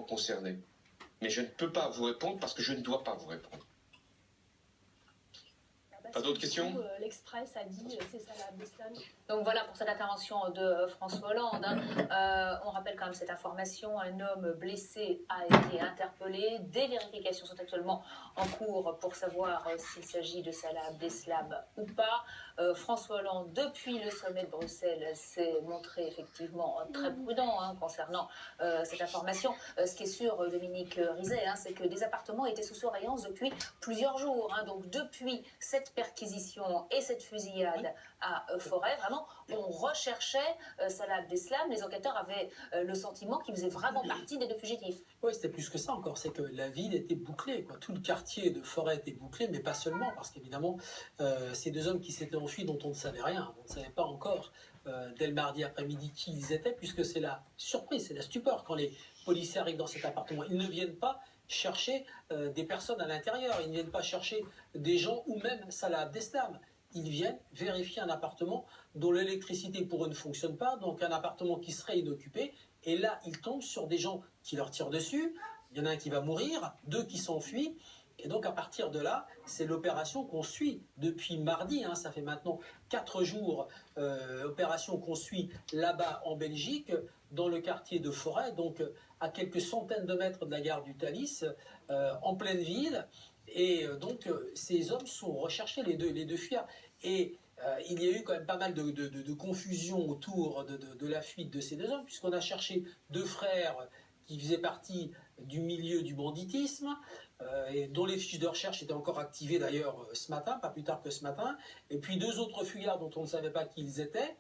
directement concernés. Mais je ne peux pas vous répondre parce que je ne dois pas vous répondre. Pas d'autres questions? L'Express a dit c'est Salah Abdeslam. Donc voilà pour cette intervention de François Hollande. On rappelle quand même cette information. Un homme blessé a été interpellé. Des vérifications sont actuellement en cours pour savoir s'il s'agit de Salah Abdeslam ou pas. François Hollande, depuis le sommet de Bruxelles, s'est montré effectivement très prudent concernant cette information. Ce qui est sûr, Dominique Rizet, c'est que des appartements étaient sous surveillance depuis plusieurs jours. Donc depuis cette perquisition et cette fusillade à Forêt, vraiment, on recherchait Salah Abdeslam. Les enquêteurs avaient le sentiment qu'il faisait vraiment partie des deux fugitifs. Oui, c'était plus que ça encore, c'est que la ville était bouclée, quoi. Tout le quartier de Forêt était bouclé, mais pas seulement, parce qu'évidemment, ces deux hommes qui s'étaient enfuis, dont on ne savait rien, on ne savait pas encore dès le mardi après-midi qui ils étaient, puisque c'est la surprise, c'est la stupeur quand les policiers arrivent dans cet appartement. Ils ne viennent pas chercher des personnes à l'intérieur, ils ne viennent pas chercher des gens ou même Salah Abdeslam. Ils viennent vérifier un appartement dont l'électricité pour eux ne fonctionne pas, donc un appartement qui serait inoccupé. Et là, ils tombent sur des gens qui leur tirent dessus. Il y en a un qui va mourir, deux qui s'enfuient. Et donc, à partir de là, c'est l'opération qu'on suit depuis mardi. Ça fait maintenant 4 jours, opération qu'on suit là-bas en Belgique, dans le quartier de Forêt, donc à quelques centaines de mètres de la gare du Thalys, en pleine ville. Et donc, ces hommes sont recherchés, les deux fuyards. Et il y a eu quand même pas mal de confusion autour de la fuite de ces deux hommes, puisqu'on a cherché deux frères qui faisaient partie du milieu du banditisme, et dont les fiches de recherche étaient encore activées d'ailleurs ce matin, pas plus tard que ce matin, et puis deux autres fuyards dont on ne savait pas qui ils étaient.